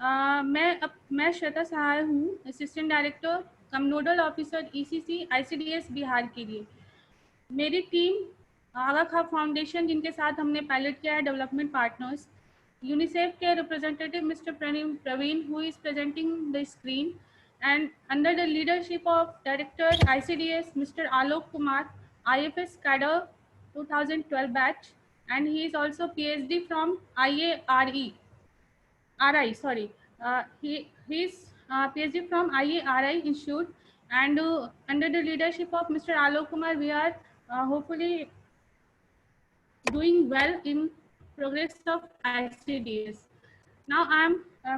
मैं श्वेता सहाय हूँ, assistant director cum nodal officer ECC ICDS Bihar के लिए। मेरी टीम आगा खां फाउंडेशन, जिनके साथ हमने पायलट किया है, डेवलपमेंट पार्टनर्स, यूनिसेफ के representative mister Praveen who is presenting the screen, and under the leadership of director ICDS mister Alok Kumar, IFS cadre 2012 batch, and he is also PhD from RI, sorry. He is PhD from IARI Institute, and under the leadership of Mr. Alok Kumar, we are hopefully doing well in progress of ICDS. Now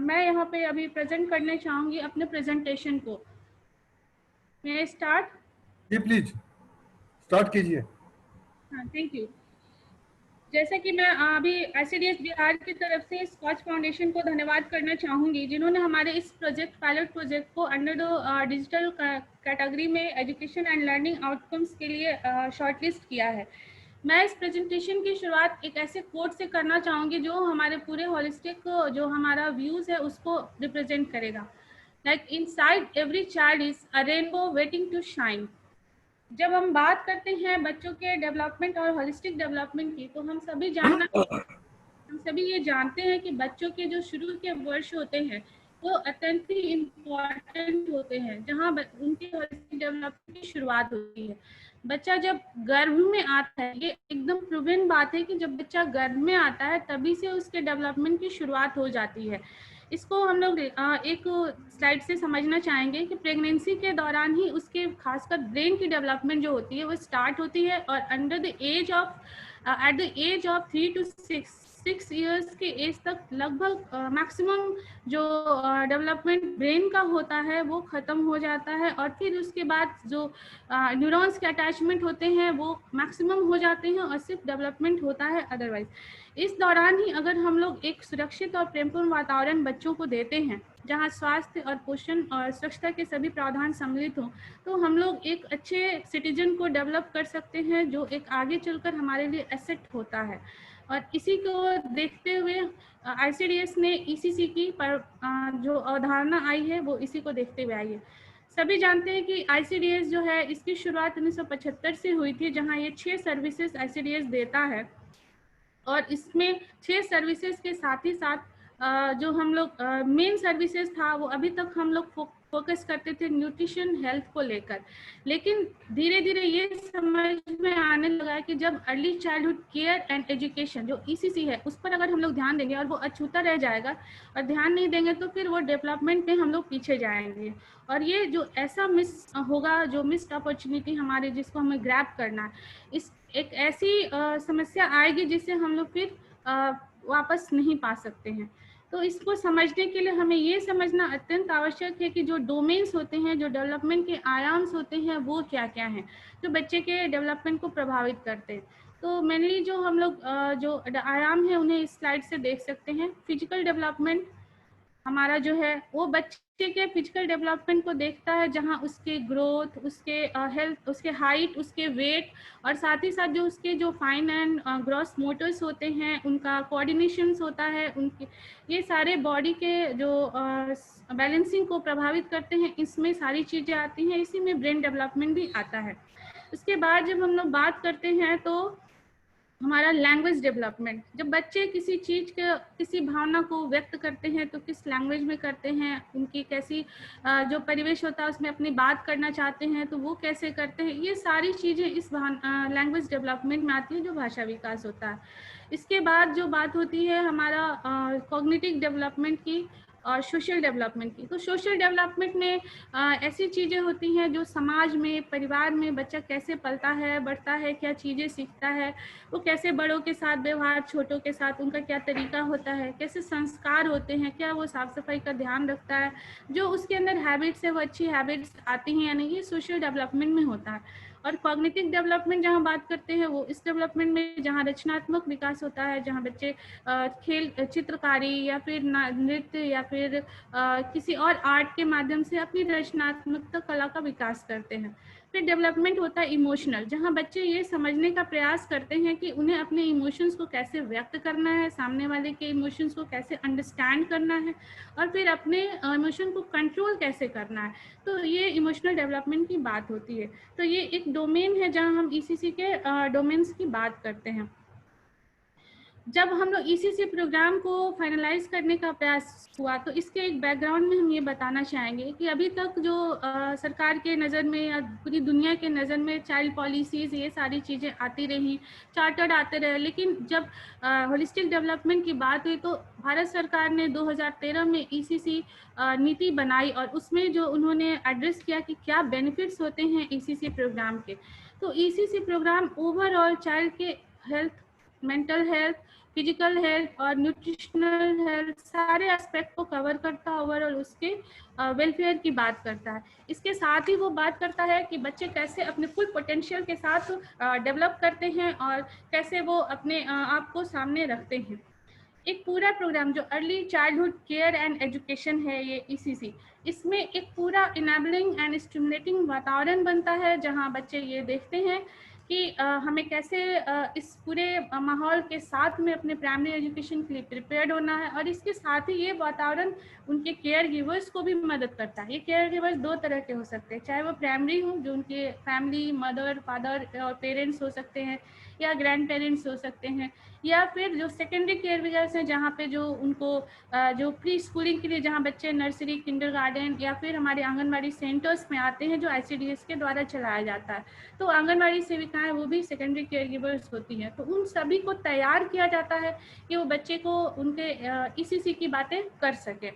मैं यहाँ पे अभी present करने चाहूँगी अपने presentation को। May I start? जी please start कीजिए। हाँ, थैंक यू। जैसे कि मैं अभी ICDS बिहार की तरफ से स्कॉच फाउंडेशन को धन्यवाद करना चाहूँगी, जिन्होंने हमारे इस पायलट प्रोजेक्ट को अंडर द डिजिटल कैटेगरी में एजुकेशन एंड लर्निंग आउटकम्स के लिए शॉर्टलिस्ट किया है। मैं इस प्रेजेंटेशन की शुरुआत एक ऐसे कोट से करना चाहूँगी जो हमारे पूरे होलिस्टिक जो हमारा व्यूज़ है उसको रिप्रेजेंट करेगा। Like inside every child is a rainbow waiting to shine. जब हम बात करते हैं बच्चों के डेवलपमेंट और होलिस्टिक डेवलपमेंट की, तो हम सभी ये जानते हैं कि बच्चों के जो शुरू के वर्ष होते हैं वो अत्यंत ही इम्पोर्टेंट होते हैं, जहाँ उनके होलिस्टिक डेवलपमेंट की शुरुआत होती है। बच्चा जब गर्भ में आता है, ये एकदम प्रूवन बात है कि जब बच्चा गर्भ में आता है तभी से उसके डेवलपमेंट की शुरुआत हो जाती है। इसको हम लोग एक स्लाइड से समझना चाहेंगे कि प्रेगनेंसी के दौरान ही उसके खासकर ब्रेन की डेवलपमेंट जो होती है वो स्टार्ट होती है, और under the age of eight the age of 3 to 6 years के एज तक लगभग मैक्सिमम जो डेवलपमेंट ब्रेन का होता है वो ख़त्म हो जाता है, और फिर उसके बाद जो न्यूरॉन्स के अटैचमेंट होते हैं वो मैक्सिमम हो जाते हैं और सिर्फ डेवलपमेंट होता है अदरवाइज। इस दौरान ही अगर हम लोग एक सुरक्षित और प्रेमपूर्ण वातावरण बच्चों को देते हैं, जहां स्वास्थ्य और पोषण और स्वच्छता के सभी प्रावधान सम्मिलित हों, तो हम लोग एक अच्छे सिटीजन को डेवलप कर सकते हैं जो एक आगे चलकर हमारे लिए एसेट होता है। और इसी को देखते हुए ICDS ने ECC की जो अवधारणा आई है वो इसी को देखते हुए आई है। सभी जानते हैं कि ICDS जो है इसकी शुरुआत 1975 से हुई थी, जहां ये 6 सर्विसेज ICDS देता है, और इसमें 6 सर्विसेज के साथ ही साथ जो हम लोग मेन सर्विसेज था वो अभी तक हम लोग फोकस करते थे न्यूट्रिशन हेल्थ को लेकर। लेकिन धीरे धीरे ये समझ में आने लगा कि जब early childhood care and education जो ECC है उस पर अगर हम लोग ध्यान देंगे और वो अछूता रह जाएगा और ध्यान नहीं देंगे तो फिर वो डेवलपमेंट में हम लोग पीछे जाएंगे, और ये जो ऐसा मिस होगा, जो मिस्ड अपॉर्चुनिटी हमारे जिसको हमें ग्रैब करना है, इस एक ऐसी समस्या आएगी जिससे हम लोग फिर वापस नहीं पा सकते हैं। तो इसको समझने के लिए हमें ये समझना अत्यंत आवश्यक है कि जो डोमेन्स होते हैं, जो डेवलपमेंट के आयाम्स होते हैं वो क्या क्या हैं जो बच्चे के डेवलपमेंट को प्रभावित करते हैं। तो मेनली जो हम लोग जो आयाम है उन्हें इस स्लाइड से देख सकते हैं। फिजिकल डेवलपमेंट हमारा जो है वो बच्चे के फिजिकल डेवलपमेंट को देखता है, जहां उसके ग्रोथ, उसके हेल्थ, उसके हाइट, उसके वेट, और साथ ही साथ जो उसके जो फाइन एंड ग्रॉस मोटर्स होते हैं, उनका कोऑर्डिनेशंस होता है, उनके ये सारे बॉडी के जो बैलेंसिंग को प्रभावित करते हैं, इसमें सारी चीज़ें आती हैं। इसी में ब्रेन डेवलपमेंट भी आता है। उसके बाद जब हम लोग बात करते हैं तो हमारा लैंग्वेज डेवलपमेंट, जब बच्चे किसी चीज़ के किसी भावना को व्यक्त करते हैं तो किस लैंग्वेज में करते हैं, उनकी कैसी जो परिवेश होता है उसमें अपनी बात करना चाहते हैं तो वो कैसे करते हैं, ये सारी चीज़ें इस लैंग्वेज डेवलपमेंट में आती है जो भाषा विकास होता है। इसके बाद जो बात होती है हमारा कॉग्निटिव डेवलपमेंट की और सोशल डेवलपमेंट की। तो सोशल डेवलपमेंट में ऐसी चीज़ें होती हैं जो समाज में, परिवार में बच्चा कैसे पलता है, बढ़ता है, क्या चीज़ें सीखता है, वो कैसे बड़ों के साथ व्यवहार, छोटों के साथ उनका क्या तरीका होता है, कैसे संस्कार होते हैं, क्या वो साफ सफाई का ध्यान रखता है, जो उसके अंदर हैबिट्स है वो अच्छी हैबिट्स आती हैं या नहीं, ये सोशल डेवलपमेंट में होता है। और कॉग्निटिव डेवलपमेंट जहाँ बात करते हैं वो इस डेवलपमेंट में जहाँ रचनात्मक विकास होता है, जहाँ बच्चे खेल, चित्रकारी या फिर नृत्य या फिर किसी और आर्ट के माध्यम से अपनी रचनात्मकता, कला का विकास करते हैं। फिर डेवलपमेंट होता है इमोशनल, जहाँ बच्चे ये समझने का प्रयास करते हैं कि उन्हें अपने इमोशंस को कैसे व्यक्त करना है, सामने वाले के इमोशंस को कैसे अंडरस्टैंड करना है, और फिर अपने इमोशन को कंट्रोल कैसे करना है। तो ये इमोशनल डेवलपमेंट की बात होती है। तो ये एक डोमेन है जहाँ हम ईसीसी के डोमेन्स की बात करते हैं। जब हम लोग ईसीसी प्रोग्राम को फाइनलाइज करने का प्रयास हुआ, तो इसके एक बैकग्राउंड में हम ये बताना चाहेंगे कि अभी तक जो सरकार के नज़र में या पूरी दुनिया के नज़र में चाइल्ड पॉलिसीज़ ये सारी चीज़ें आती रही, चार्टर्ड आते रहे, लेकिन जब होलिस्टिक डेवलपमेंट की बात हुई तो भारत सरकार ने 2013 में ईसीसी नीति बनाई, और उसमें जो उन्होंने एड्रेस किया कि क्या बेनिफिट्स होते हैं ईसीसी प्रोग्राम के। तो ईसीसी प्रोग्राम ओवरऑल चाइल्ड के health, mental health, physical health और न्यूट्रिशनल हेल्थ सारे एस्पेक्ट को कवर करता है, ओवरऑल उसके वेलफेयर की बात करता है। इसके साथ ही वो बात करता है कि बच्चे कैसे अपने फुल पोटेंशियल के साथ डेवलप करते हैं और कैसे वो अपने आप को सामने रखते हैं। एक पूरा प्रोग्राम जो early childhood care and education है, ये ईसीसी, इसमें एक पूरा इनेबलिंग एंड स्टिमुलेटिंग वातावरण बनता है, जहां बच्चे ये देखते हैं कि हमें कैसे इस पूरे माहौल के साथ में अपने प्राइमरी एजुकेशन के लिए प्रिपेयर्ड होना है। और इसके साथ ही ये वातावरण उनके केयर गिवर्स को भी मदद करता है। ये केयर गिवर्स दो तरह के हो सकते हैं, चाहे वो प्राइमरी हो जो उनके फैमिली, मदर, फादर और पेरेंट्स हो सकते हैं, या ग्रैंड पेरेंट्स हो सकते हैं, या फिर जो सेकेंडरी केयर गिवर्स हैं जहाँ पे जो उनको जो प्री स्कूलिंग के लिए जहाँ बच्चे नर्सरी, किंडरगार्टन या फिर हमारे आंगनबाड़ी सेंटर्स में आते हैं जो आईसीडीएस के द्वारा चलाया जाता है। तो आंगनबाड़ी सेविकाएं वो भी सेकेंडरी केयर गिवर्स होती हैं। तो उन सभी को तैयार किया जाता है कि वो बच्चे को उनके ईसीसी की बातें कर सके।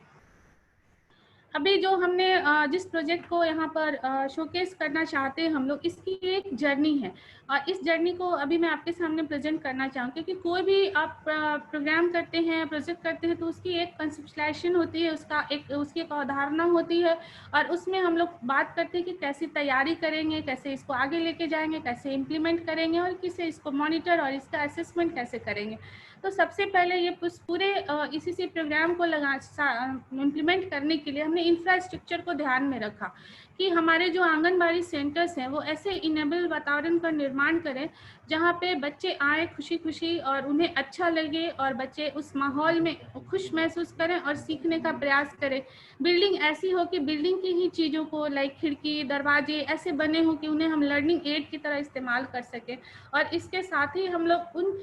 अभी जो हमने जिस प्रोजेक्ट को यहाँ पर शोकेस करना चाहते हैं हम लोग, इसकी एक जर्नी है, और इस जर्नी को अभी मैं आपके सामने प्रेजेंट करना चाहूँगी। क्योंकि कोई भी आप प्रोग्राम करते हैं, प्रोजेक्ट करते हैं, तो उसकी एक कंसेप्चुलाइजेशन होती है, उसकी एक अवधारणा होती है, और उसमें हम लोग बात करते हैं कि कैसी तैयारी करेंगे, कैसे इसको आगे लेके जाएंगे, कैसे इम्प्लीमेंट करेंगे, और किसे इसको मॉनिटर और इसका असेसमेंट कैसे करेंगे। तो सबसे पहले ये पूरे ईसीसी प्रोग्राम को इम्प्लीमेंट करने के लिए हमने इंफ्रास्ट्रक्चर को ध्यान में रखा कि हमारे जो आंगनबाड़ी सेंटर्स हैं वो ऐसे इनेबल वातावरण का निर्माण करें जहाँ पे बच्चे आए खुशी खुशी और उन्हें अच्छा लगे, और बच्चे उस माहौल में खुश महसूस करें और सीखने का प्रयास करें। बिल्डिंग ऐसी हो कि बिल्डिंग की ही चीज़ों को, लाइक खिड़की, दरवाजे ऐसे बने हो कि उन्हें हम लर्निंग एड की तरह इस्तेमाल कर सकें। और इसके साथ ही हम लोग उन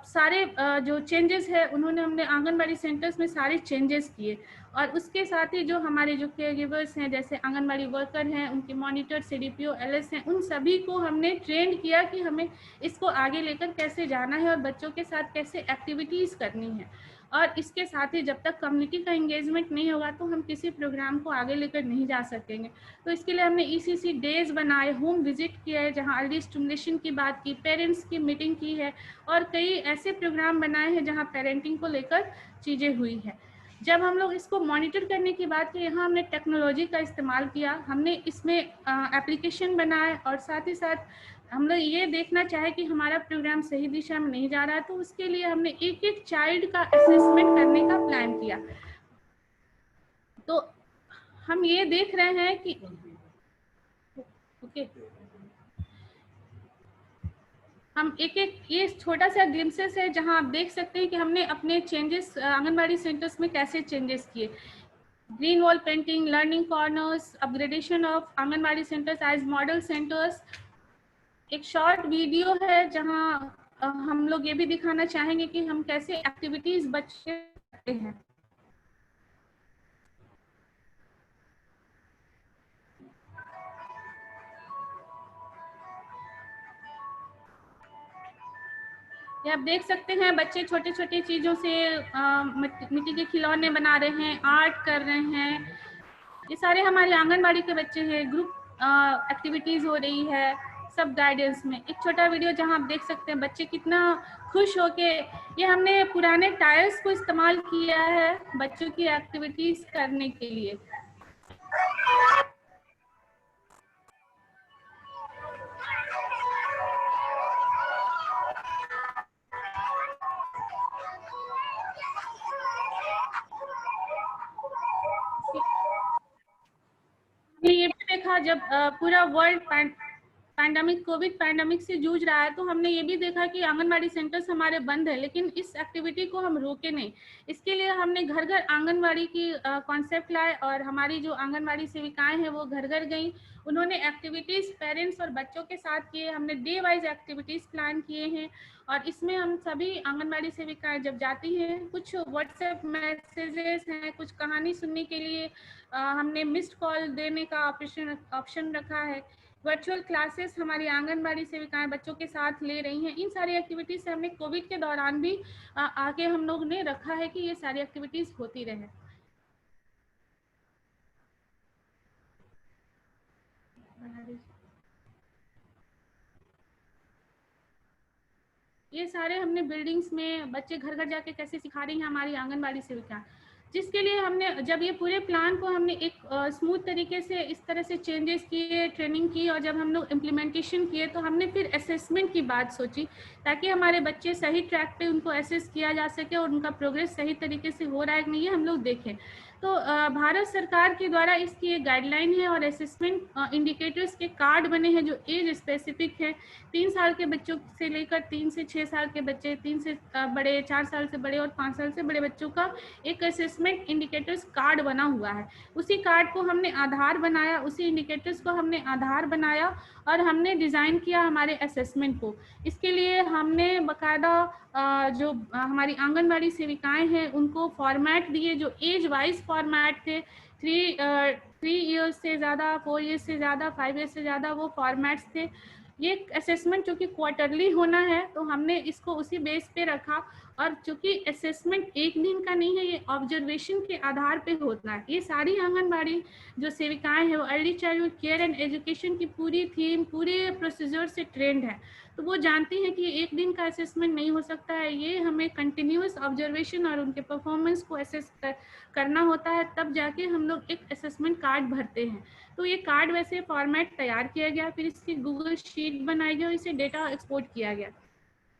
सारे जो चेंजेस है उन्होंने हमने आंगनबाड़ी सेंटर्स में सारे चेंजेस किए। और उसके साथ ही जो हमारे जो केयर गिवर्स हैं, जैसे आंगनबाड़ी वर्कर हैं, उनके मॉनिटर, सीडीपीओ, एलएस हैं, उन सभी को हमने ट्रेन किया कि हमें इसको आगे लेकर कैसे जाना है और बच्चों के साथ कैसे एक्टिविटीज़ करनी है। और इसके साथ ही जब तक कम्युनिटी का एंगेजमेंट नहीं होगा तो हम किसी प्रोग्राम को आगे लेकर नहीं जा सकेंगे। तो इसके लिए हमने ईसीसी डेज बनाए, होम विजिट किया है जहाँ अर्ली स्टिमुलेशन की बात की, पेरेंट्स की मीटिंग की है, और कई ऐसे प्रोग्राम बनाए हैं जहाँ पेरेंटिंग को लेकर चीज़ें हुई है। जब हम लोग इसको मॉनिटर करने की बात की, यहाँ हमने टेक्नोलॉजी का इस्तेमाल किया, हमने इसमें एप्लीकेशन बनाए, और साथ ही साथ हम लोग ये देखना चाहे कि हमारा प्रोग्राम सही दिशा में नहीं जा रहा है, तो उसके लिए हमने एक एक चाइल्ड का असेसमेंट करने का प्लान किया। तो हम ये देख रहे हैं कि हम एक एक ये छोटा सा ग्लिम्सेस है जहां आप देख सकते हैं कि हमने अपने चेंजेस आंगनबाड़ी सेंटर्स में कैसे चेंजेस किए। Green wall painting, learning corners, upgradation of anganwadi centres as model centres. एक शॉर्ट वीडियो है जहां हम लोग ये भी दिखाना चाहेंगे कि हम कैसे एक्टिविटीज बच्चे करते हैं। ये आप देख सकते हैं बच्चे छोटे छोटे चीज़ों से मिट्टी के खिलौने बना रहे हैं, आर्ट कर रहे हैं। ये सारे हमारे आंगनबाड़ी के बच्चे हैं। ग्रुप एक्टिविटीज़ हो रही है सब गाइडेंस में। एक छोटा वीडियो जहां आप देख सकते हैं बच्चे कितना खुश होके, ये हमने पुराने टायर्स को इस्तेमाल किया है बच्चों की एक्टिविटीज़ करने के लिए। ये भी देखा था जब पूरा वर्ल्ड पैंडेमिक कोविड पैंडेमिक से जूझ रहा है, तो हमने ये भी देखा कि आंगनबाड़ी सेंटर्स हमारे बंद है, लेकिन इस एक्टिविटी को हम रोके नहीं। इसके लिए हमने घर घर आंगनबाड़ी की कॉन्सेप्ट लाए और हमारी जो आंगनबाड़ी सेविकाएं हैं वो घर घर गई। उन्होंने एक्टिविटीज़ पेरेंट्स और बच्चों के साथ किए। हमने डे वाइज एक्टिविटीज़ प्लान किए हैं और इसमें हम सभी आंगनबाड़ी सेविकाएं जब जाती हैं, कुछ व्हाट्सएप मैसेजेस हैं, कुछ कहानी सुनने के लिए हमने मिस्ड कॉल देने का ऑप्शन रखा है। वर्चुअल क्लासेस हमारी आंगनबाड़ी सेविकाएं बच्चों के साथ ले रही हैं। इन सारी एक्टिविटीज़ से हमने कोविड के दौरान भी आगे हम लोग ने रखा है कि ये सारी एक्टिविटीज़ होती रहे। ये सारे हमने बिल्डिंग्स में बच्चे घर घर जाके कैसे सिखा रही हैं हमारी आंगनबाड़ी सेविका, जिसके लिए हमने जब ये पूरे प्लान को हमने एक स्मूथ तरीके से इस तरह से चेंजेस किए, ट्रेनिंग की और जब हम लोग इम्प्लीमेंटेशन किए तो हमने फिर असेसमेंट की बात सोची ताकि हमारे बच्चे सही ट्रैक पे उनको असेस किया जा सके और उनका प्रोग्रेस सही तरीके से हो रहा है कि नहीं है हम लोग देखें। तो भारत सरकार के द्वारा इसकी एक गाइडलाइन है और असेसमेंट इंडिकेटर्स के कार्ड बने हैं जो एज स्पेसिफिक है। 3 साल के बच्चों से लेकर 3 से 6 साल के बच्चे, 3 से बड़े, 4 साल से बड़े और 5 साल से बड़े बच्चों का एक असेसमेंट इंडिकेटर्स कार्ड बना हुआ है। उसी कार्ड को हमने आधार बनाया, उसी इंडिकेटर्स को हमने आधार बनाया और हमने डिज़ाइन किया हमारे असेसमेंट को। इसके लिए हमने बाकायदा जो हमारी आंगनबाड़ी सेविकाएं हैं उनको फॉर्मेट दिए जो एज वाइज फॉर्मेट थे। 3 ईयर्स से ज़्यादा, 4 ईयर्स से ज़्यादा, 5 ईयर्स से ज़्यादा वो फॉर्मेट्स थे। ये असेसमेंट जो कि क्वार्टरली होना है तो हमने इसको उसी बेस पे रखा और चूंकि असेसमेंट एक दिन का नहीं है, ये ऑब्जर्वेशन के आधार पे होता है। ये सारी आंगनबाड़ी जो सेविकाएं हैं वो early childhood care and education की पूरी थीम, पूरे प्रोसीजर से ट्रेंड है, तो वो जानती हैं कि एक दिन का असेसमेंट नहीं हो सकता है। ये हमें कंटिन्यूस ऑब्जर्वेशन और उनके परफॉर्मेंस को असेस करना होता है, तब जाके हम लोग एक असेसमेंट कार्ड भरते हैं। तो ये कार्ड वैसे फॉर्मेट तैयार किया गया, फिर इसकी गूगल शीट बनाई गई और इसे डेटा एक्सपोर्ट किया गया।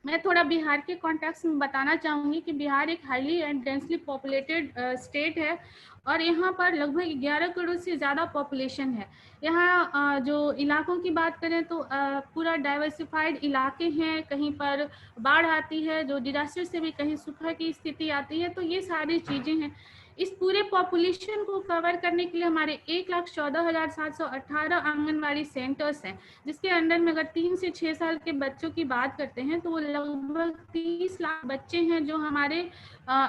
मैं थोड़ा बिहार के कॉन्टेक्स्ट में बताना चाहूँगी कि बिहार एक highly and densely populated state है और यहाँ पर लगभग 11 करोड़ से ज़्यादा पॉपुलेशन है। यहाँ जो इलाकों की बात करें तो पूरा डाइवर्सिफाइड इलाके हैं, कहीं पर बाढ़ आती है, जो डिजास्टर से भी कहीं सूखा की स्थिति आती है, तो ये सारी चीज़ें हैं। इस पूरे पॉपुलेशन को कवर करने के लिए हमारे 1,14,718 आंगनबाड़ी सेंटर्स हैं, जिसके अंडर में अगर 3 से 6 साल के बच्चों की बात करते हैं तो वो लगभग 30 लाख बच्चे हैं जो हमारे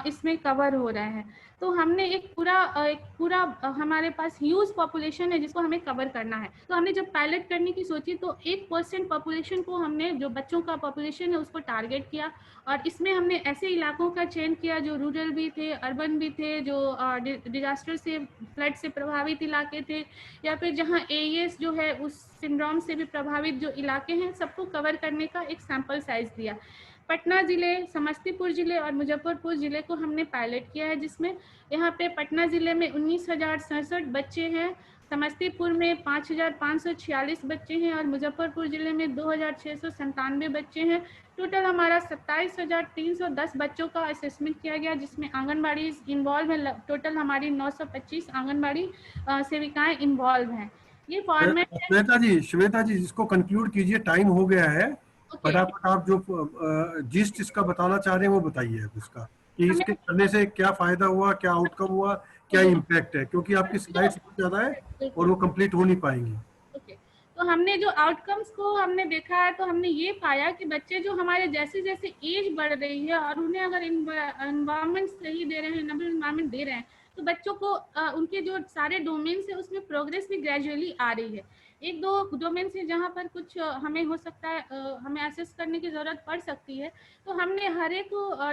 इसमें कवर हो रहे हैं। तो हमने एक पूरा हमारे पास ह्यूज पॉपुलेशन है जिसको हमें कवर करना है। तो हमने जब पायलट करने की सोची तो 1% पॉपुलेशन को हमने, जो बच्चों का पॉपुलेशन है उसको टारगेट किया और इसमें हमने ऐसे इलाकों का चयन किया जो रूरल भी थे, अर्बन भी थे, जो डिजास्टर से, फ्लड से प्रभावित इलाके थे, या फिर जहाँ एईएस जो है उस सिंड्रोम से भी प्रभावित जो इलाके हैं सबको कवर करने का एक सैंपल साइज दिया। पटना ज़िले, समस्तीपुर ज़िले और मुजफ्फरपुर ज़िले को हमने पायलट किया है, जिसमें यहाँ पे पटना ज़िले में 19,067 बच्चे हैं, समस्तीपुर में 5,546 बच्चे हैं और मुजफ्फरपुर ज़िले में 2,697 बच्चे हैं। टोटल हमारा 27,310 बच्चों का असेसमेंट किया गया, जिसमें आंगनबाड़ी इन्वॉल्व है। टोटल हमारी 925 आंगनबाड़ी सेविकाएं इन्वॉल्व हैं। ये फॉर्मेट श्वेता जी इसको कंक्लूड कीजिए, टाइम हो गया है। फटाफट आप जो जिस्ट इसका बताना चाह रहे हैं वो बताइए अब इसका, कि इसके करने से क्या फायदा हुआ, क्या आउटकम हुआ, क्या इम्पैक्ट है, क्योंकि आपकी स्लाइड्स बहुत ज्यादा है और वो कंप्लीट हो नहीं पाएंगी। तो हमने जो आउटकम्स को हमने देखा है तो हमने ये पाया कि बच्चे जो हमारे जैसे जैसे एज बढ़ रही है और उन्हें अगर इन्वायरमेंट सही दे रहे हैं, नबल इन्वायरमेंट दे रहे हैं, तो बच्चों को उनके जो सारे डोमेन्स है उसमें प्रोग्रेस भी ग्रेजुअली आ रही है। एक दो डोमेन से जहाँ पर कुछ हमें हो सकता है हमें एसेस करने की ज़रूरत पड़ सकती है, तो हमने हर एक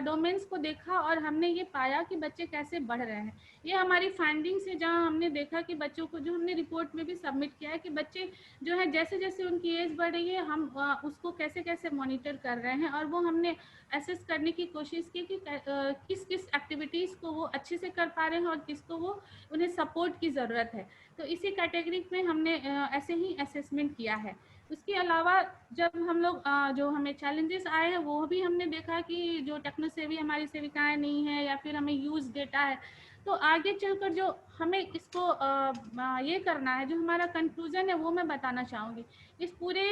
डोमेन्स को देखा और हमने ये पाया कि बच्चे कैसे बढ़ रहे हैं। ये हमारी फाइंडिंग्स है, जहाँ हमने देखा कि बच्चों को, जो हमने रिपोर्ट में भी सबमिट किया है, कि बच्चे जो है जैसे जैसे उनकी एज बढ़ रही है हम उसको कैसे कैसे मॉनिटर कर रहे हैं और वो हमने एसेस करने की कोशिश की कि किस किस एक्टिविटीज़ को वो अच्छे से कर पा रहे हैं और किसको वो उन्हें सपोर्ट की ज़रूरत है। तो इसी कैटेगरी में हमने ऐसे ही असेसमेंट किया है। उसके अलावा जब हम लोग जो हमें चैलेंजेस आए हैं वो भी हमने देखा कि जो टेक्नो सेवी हमारी सेविकाएं नहीं है या फिर हमें यूज़ डेटा है, तो आगे चलकर जो हमें इसको ये करना है, जो हमारा कंक्लूजन है वो मैं बताना चाहूँगी। इस पूरे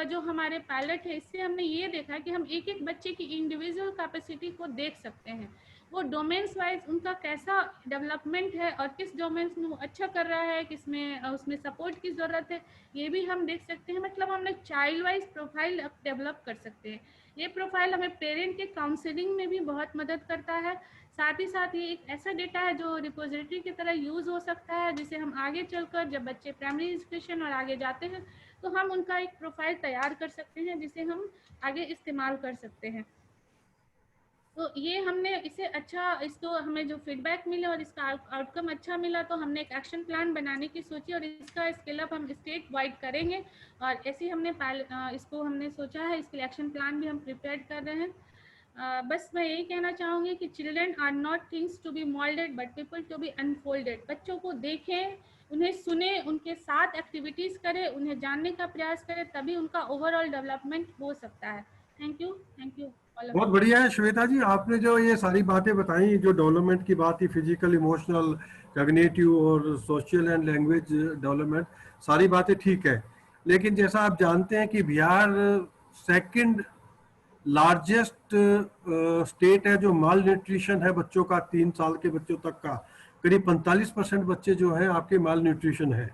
जो हमारे पायलट है, इससे हमने ये देखा कि हम एक एक बच्चे की इंडिविजुअल कैपेसिटी को देख सकते हैं, वो डोमेन्स वाइज उनका कैसा डेवलपमेंट है और किस डोमेन्स में वो अच्छा कर रहा है, किस में उसमें सपोर्ट की ज़रूरत है, ये भी हम देख सकते हैं। मतलब हम एक चाइल्ड वाइज प्रोफाइल डेवलप कर सकते हैं। ये प्रोफाइल हमें पेरेंट के काउंसलिंग में भी बहुत मदद करता है। साथ ही साथ ये एक ऐसा डेटा है जो रिपोजिटरी की तरह यूज़ हो सकता है, जिसे हम आगे चलकर जब बच्चे प्राइमरी एजुकेशन और आगे जाते हैं तो हम उनका एक प्रोफाइल तैयार कर सकते हैं, जिसे हम आगे इस्तेमाल कर सकते हैं। तो ये हमने इसे अच्छा, इसको हमें जो फीडबैक मिले और इसका आउटकम अच्छा मिला, तो हमने एक एक्शन प्लान बनाने की सोची और इसका स्केल अप हम स्टेट वाइड करेंगे। और ऐसे हमने इसको हमने सोचा है, इसके लिए एक्शन प्लान भी हम प्रिपेयर कर रहे हैं। बस मैं यही कहना चाहूँगी कि children are not things to be moulded but people to be unfolded. बच्चों को देखें, उन्हें सुने, उनके साथ एक्टिविटीज़ करें, उन्हें जानने का प्रयास करें, तभी उनका ओवरऑल डेवलपमेंट हो सकता है। थैंक यू बहुत बढ़िया है श्वेता जी, आपने जो ये सारी बातें बताई, जो डेवलपमेंट की बात थी, फिजिकल, इमोशनल, कॉग्निटिव और सोशल एंड लैंग्वेज डेवलपमेंट, सारी बातें ठीक है। लेकिन जैसा आप जानते हैं कि बिहार सेकंड लार्जेस्ट स्टेट है जो माल न्यूट्रिशन है बच्चों का, 3 साल के बच्चों तक का करीब 45% बच्चे जो हैं आपके माल न्यूट्रिशन है।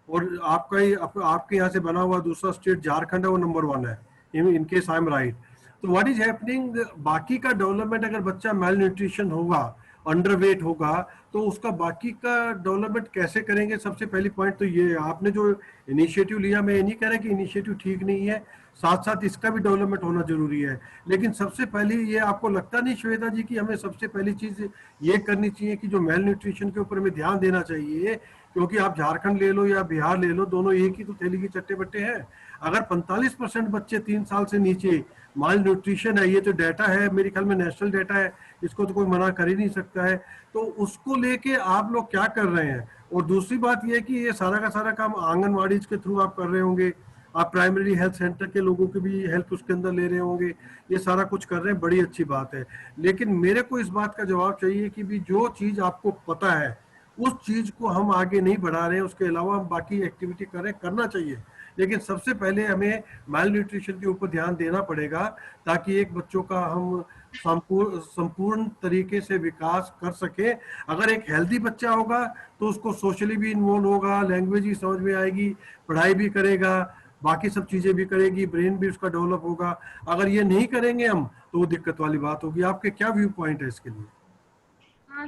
और आपके यहाँ से बना हुआ दूसरा स्टेट झारखंड है, वो नंबर 1 है, in case I am right. तो व्हाट इज हैपनिंग, बाकी का डेवलपमेंट, अगर बच्चा मेल न्यूट्रिशन होगा, अंडरवेट होगा, तो उसका बाकी का डेवलपमेंट कैसे करेंगे? सबसे पहली पॉइंट तो ये आपने जो इनिशिएटिव लिया, मैं ये नहीं कह रहा कि इनिशिएटिव ठीक नहीं है, साथ साथ इसका भी डेवलपमेंट होना जरूरी है। लेकिन सबसे पहले ये आपको लगता नहीं श्वेता जी कि हमें सबसे पहली चीज ये करनी चाहिए कि जो मेल न्यूट्रिशन के ऊपर हमें ध्यान देना चाहिए, क्योंकि आप झारखंड ले लो या बिहार ले लो, दोनों एक ही तो थैली की चट्टे बट्टे हैं। अगर 45% बच्चे 3 साल से नीचे माल न्यूट्रिशन है, ये तो डाटा है, मेरे ख्याल में नेशनल डाटा है, इसको तो कोई मना कर ही नहीं सकता है। तो उसको लेके आप लोग क्या कर रहे हैं? और दूसरी बात ये है कि ये सारा का सारा काम आंगनवाड़ी के थ्रू आप कर रहे होंगे, आप प्राइमरी हेल्थ सेंटर के लोगों की भी हेल्प उसके अंदर ले रहे होंगे, ये सारा कुछ कर रहे हैं, बड़ी अच्छी बात है। लेकिन मेरे को इस बात का जवाब चाहिए कि भी जो चीज आपको पता है उस चीज को हम आगे नहीं बढ़ा रहे हैं, उसके अलावा हम बाकी एक्टिविटी कर रहे हैं, करना चाहिए। लेकिन सबसे पहले हमें माल न्यूट्रिशन के ऊपर ध्यान देना पड़ेगा, ताकि एक बच्चों का हम संपूर्ण तरीके से विकास कर सके। अगर एक हेल्दी बच्चा होगा तो उसको सोशली भी इन्वॉल्व होगा, लैंग्वेज भी समझ में आएगी, पढ़ाई भी करेगा, बाकी सब चीजें भी करेगी, ब्रेन भी उसका डेवलप होगा। अगर ये नहीं करेंगे हम तो वो दिक्कत वाली बात होगी। आपके क्या व्यू पॉइंट है इसके लिए?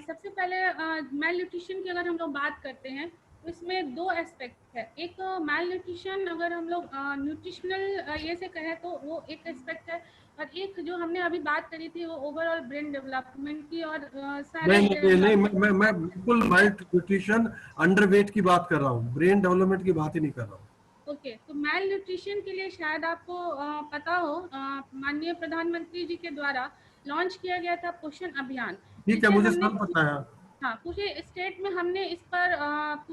सबसे पहले मेल न्यूट्रिशन की अगर हम लोग बात करते हैं तो इसमें 2 एस्पेक्ट है। एक मेल न्यूट्रिशन, अगर हम लोग न्यूट्रिशनल ये से कहें तो वो एक एस्पेक्ट है, और एक जो हमने अभी बात करी थी वो ओवरऑल ब्रेन डेवलपमेंट की और सारे नहीं, मैं बिल्कुल माइल्ड न्यूट्रिशन, अंडरवेट की बात कर रहा हूँ, ब्रेन डेवलपमेंट की बात ही नहीं कर रहा हूँ। ओके, तो मेल न्यूट्रिशन के लिए शायद आपको पता हो, माननीय प्रधानमंत्री जी के द्वारा लॉन्च किया गया था पोषण अभियान। ठीक है, मुझे सब पता है। हाँ, पूरे स्टेट में हमने इस पर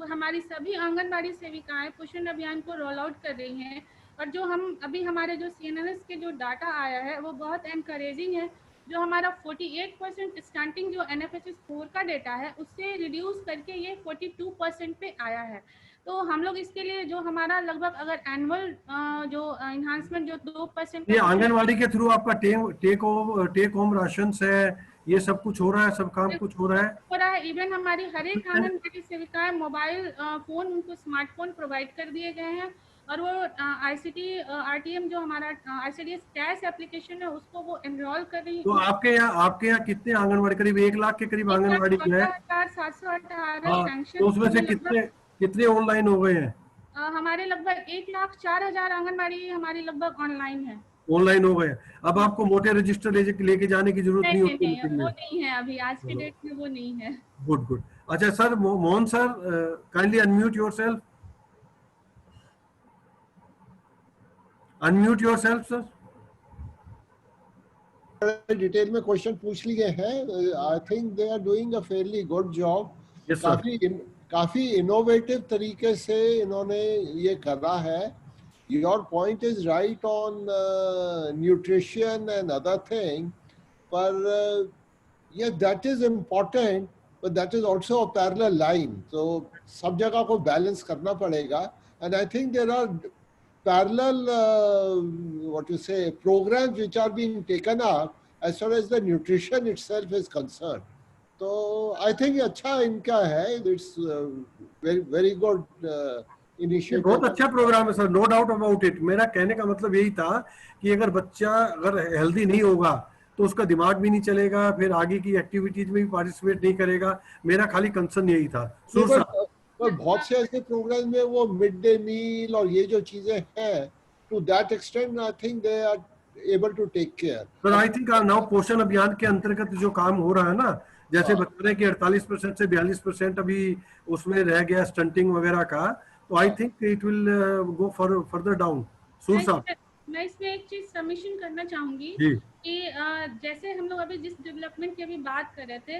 हमारी सभी आंगनबाड़ी सेविकाएं पोषण अभियान को रोल आउट कर रही हैं। और जो हम अभी हमारे जो CNRS के जो डाटा आया है वो बहुत एनकरेजिंग है। जो हमारा 48% स्टार्टिंग जो NFHS 4 का डेटा है उससे रिड्यूस करके ये 42% पे आया है। तो हम लोग इसके लिए जो हमारा लगभग अगर एनुअल जो इन्हांसमेंट जो 2% ये आंगनवाड़ी के थ्रू आपका टेक होम राशन है, ये सब कुछ हो रहा है, सब काम कुछ हो रहा है। इवन हमारी हर एक आंगनबाड़ी सेविकाएं मोबाइल फोन, उनको स्मार्टफोन प्रोवाइड कर दिए गए हैं, और वो ICT RTM जो हमारा ICDS कैश एप्लीकेशन है उसको वो एनरोल कर रही है। तो आपके यहाँ कितने आंगनवाड़ी, करीब 1 लाख के करीब आंगनवाड़ी जो है, 718 सैंक्शन, तो उसमें से कितने ऑनलाइन हो गए हैं? हमारे लगभग 1,04,000 आंगनबाड़ी हमारी लगभग ऑनलाइन है, ऑनलाइन हो गए। अब आपको मोटे रजिस्टर लेके जाने की जरूरत नहीं होती नहीं, वो नहीं है अभी आज के डेट में, वो नहीं है। गुड। अच्छा sir, Mohan sir, kindly unmute yourself, sir. Detail में क्वेश्चन पूछ लिए हैं। I think they are doing a fairly good job. काफी इनोवेटिव तरीके से इन्होंने ये करा है। Your point is right on nutrition and other thing, पर yes, that is important, but that is also a parallel line. So सब जगह को balance करना पड़ेगा. And I think there are parallel, what you say, programs which are being taken up as far as the nutrition itself is concerned. So I think अच्छा इनका है. It's very very good initiative. बहुत अच्छा programme है sir, no doubt about it. मेरा कहने का मतलब यही था कि अगर बच्चा अगर हेल्दी नहीं होगा तो उसका दिमाग भी नहीं चलेगा, फिर आगे की एक्टिविटीज में भी पार्टिसिपेट नहीं करेगा. मेरा खाली कंसर्न यही था. पर बहुत से ऐसे प्रोग्राम में वो मिड डे मील और ये जो चीजें हैं, to that extent I think they are able to take care. Sir I think now Poshan Abhiyan के अंतर्गत जो काम हो रहा है ना, जैसे बता रहे हैं कि 48% से 42% अभी उसमें रह गया स्टंटिंग वगैरह का, तो I think it will go further down. सूर साहब, मैं इसमें एक चीज सबमिशन करना चाहूंगी कि जैसे हम लोग अभी जिस डेवलपमेंट की अभी बात कर रहे थे,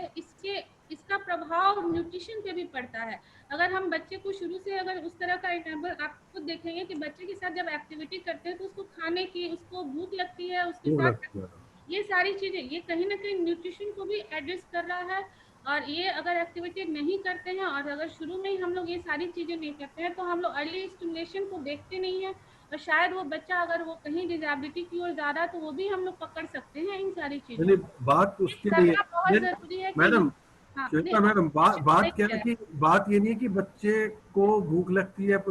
इसका प्रभाव न्यूट्रिशन पे भी पड़ता है. अगर हम बच्चे को शुरू से अगर उस तरह का एग्जाम्पल, आप खुद देखेंगे कि बच्चे के साथ जब एक्टिविटी करते हैं तो उसको खाने की, उसको भूख लगती है, उसके साथ ये सारी चीजें, ये कहीं ना कहीं न्यूट्रिशन को भी एड्रेस कर रहा है. और ये अगर एक्टिविटी नहीं करते हैं और अगर शुरू में ही हम लोग ये सारी चीजें नहीं करते हैं तो हम लोग अर्ली स्टिमुलेशन को देखते नहीं है, और शायद वो बच्चा अगर वो कहीं डिसेबिलिटी की ओर जा रहा है तो वो भी हम लोग पकड़ सकते हैं इन सारी चीजों. बात उसके लिए बहुत जरूरी है मैडम. मैडम बात क्या है कि बात ये नहीं है कि बच्चे को भूख लगती है,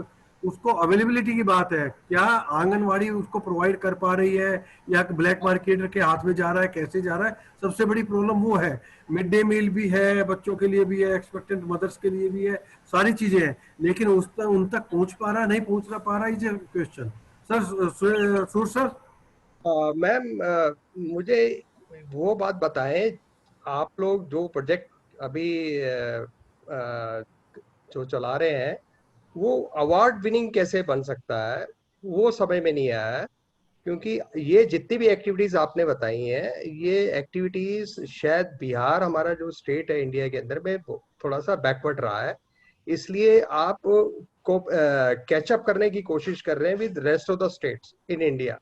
उसको अवेलेबिलिटी की बात है. क्या आंगनवाड़ी उसको प्रोवाइड कर पा रही है या ब्लैक मार्केटर के हाथ में जा रहा है, कैसे जा रहा है? सबसे बड़ी प्रॉब्लम वो है. मिड डे मील भी है, बच्चों के लिए भी है, एक्सपेक्टेंट मदर्स के लिए भी है, सारी चीजें हैं, लेकिन उन तक पहुंच पा रहा, नहीं पहुंच पा रहा, इज क्वेश्चन. सर सूर सर, मैम मुझे वो बात बताएं, आप लोग जो प्रोजेक्ट अभी जो चला रहे हैं वो अवार्ड विनिंग कैसे बन सकता है, वो समझ में नहीं आया है. क्योंकि ये जितनी भी एक्टिविटीज आपने बताई हैं, ये एक्टिविटीज शायद बिहार हमारा जो स्टेट है इंडिया के अंदर में थोड़ा सा बैकवर्ड रहा है, इसलिए आप को कैचअप करने की कोशिश कर रहे हैं with rest of the states in India.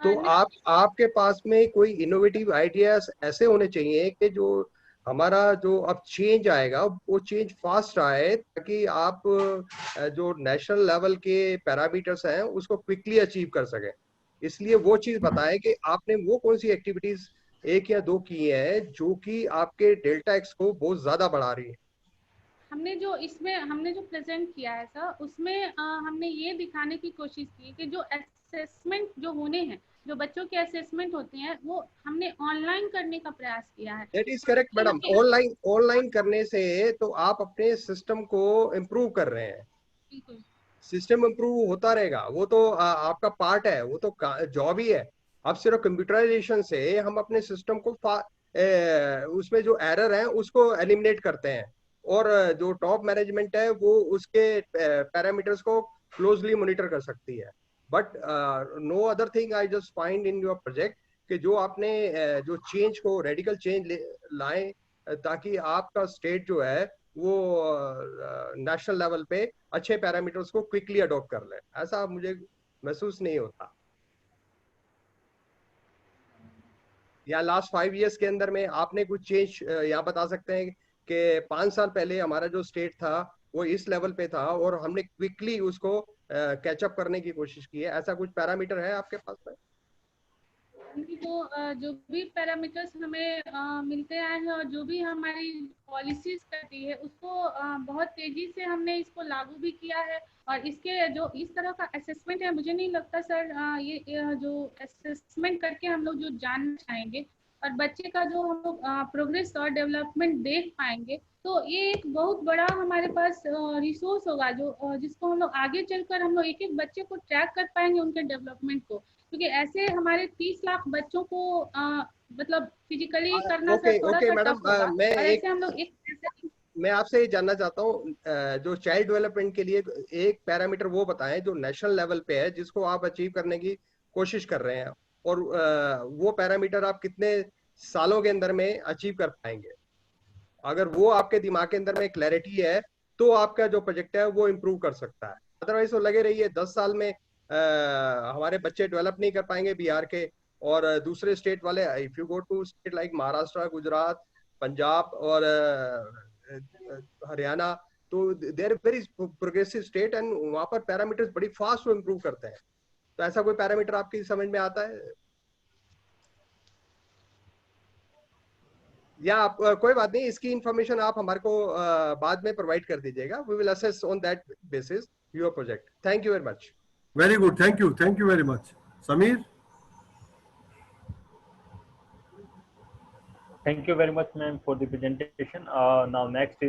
तो आपके पास में कोई इनोवेटिव आइडियाज ऐसे होने चाहिए कि जो हमारा जो अब चेंज आएगा वो चेंज फास्ट आए, ताकि आप जो नेशनल लेवल के पैरामीटर्स हैं उसको क्विकली अचीव कर सकें. इसलिए वो चीज बताएं कि आपने वो कौन सी एक्टिविटीज 1 या 2 की है जो कि आपके डेल्टा एक्स को बहुत ज्यादा बढ़ा रही है. हमने जो प्रेजेंट किया है सर, उसमें हमने ये दिखाने की कोशिश की कि जो असेसमेंट जो होने हैं, जो बच्चों के असेसमेंट होते हैं, वो हमने ऑनलाइन करने का प्रयास किया है. That is correct madam. Online करने से तो आप अपने सिस्टम को इम्प्रूव कर रहे हैं. बिल्कुल, सिस्टम इम्प्रूव होता रहेगा, वो तो आपका पार्ट है, वो तो जॉब ही है. अब सिर्फ कंप्यूटराइजेशन से हम अपने सिस्टम को उसमें जो एरर है उसको एलिमिनेट करते हैं, और जो टॉप मैनेजमेंट है वो उसके पैरामीटर्स को क्लोजली मॉनिटर कर सकती है. But no other thing I just find in your project कि जो आपने जो चेंज को रेडिकल चेंज लाए, ताकि आपका स्टेट जो है वो नेशनल लेवल पे अच्छे पैरामीटर्स को क्विकली अडॉप्ट कर ले, ऐसा मुझे महसूस नहीं होता. या लास्ट 5 इयर्स के अंदर में आपने कुछ चेंज यहाँ बता सकते हैं कि 5 साल पहले हमारा जो स्टेट था वो इस लेवल पे था और हमने क्विकली उसको कैचअप करने की कोशिश की है, ऐसा कुछ पैरामीटर है आपके पास में? तो जो भी पैरामीटर्स हमें मिलते आए हैं और जो भी हमारी पॉलिसीज करती है, उसको बहुत तेजी से हमने इसको लागू भी किया है. और इसके जो इस तरह का असेसमेंट है, मुझे नहीं लगता सर ये जो असेसमेंट करके हम लोग जो जानना चाहेंगे और बच्चे का जो हम लोग प्रोग्रेस और डेवलपमेंट देख पाएंगे, तो ये एक बहुत बड़ा हमारे पास रिसोर्स होगा जो जिसको हम लोग आगे चलकर हम लोग एक एक बच्चे को ट्रैक कर पाएंगे, उनके डेवलपमेंट को. क्योंकि ऐसे हमारे 30 लाख बच्चों को मतलब फिजिकली करना थोड़ा सा टफ होगा. मैं आपसे ये जानना चाहता हूँ, जो चाइल्ड डेवलपमेंट के लिए एक पैरामीटर वो बताएं जो नेशनल लेवल पे है, जिसको आप अचीव करने की कोशिश कर रहे हैं, और वो पैरामीटर आप कितने सालों के अंदर में अचीव कर पाएंगे. अगर वो आपके दिमाग के अंदर में क्लैरिटी है तो आपका जो प्रोजेक्ट है वो इम्प्रूव कर सकता है. अदरवाइज तो लगे रहिए 10 साल में हमारे बच्चे डेवलप नहीं कर पाएंगे बिहार के, और दूसरे स्टेट वाले, if you go to state like Maharashtra, Gujarat, Punjab और हरियाणा, तो they are very progressive state and वहां पर पैरामीटर्स बड़ी फास्ट वो इम्प्रूव करते हैं। तो ऐसा कोई पैरामीटर आपकी समझ में आता है? या आप कोई बात नहीं, इसकी इंफॉर्मेशन आप हमारे को बाद में प्रोवाइड कर दीजिएगा। We will assess on that basis your project. Thank you very much. Very good, thank you very much. Sameer? Thank you very much, ma'am, for the presentation. Now next is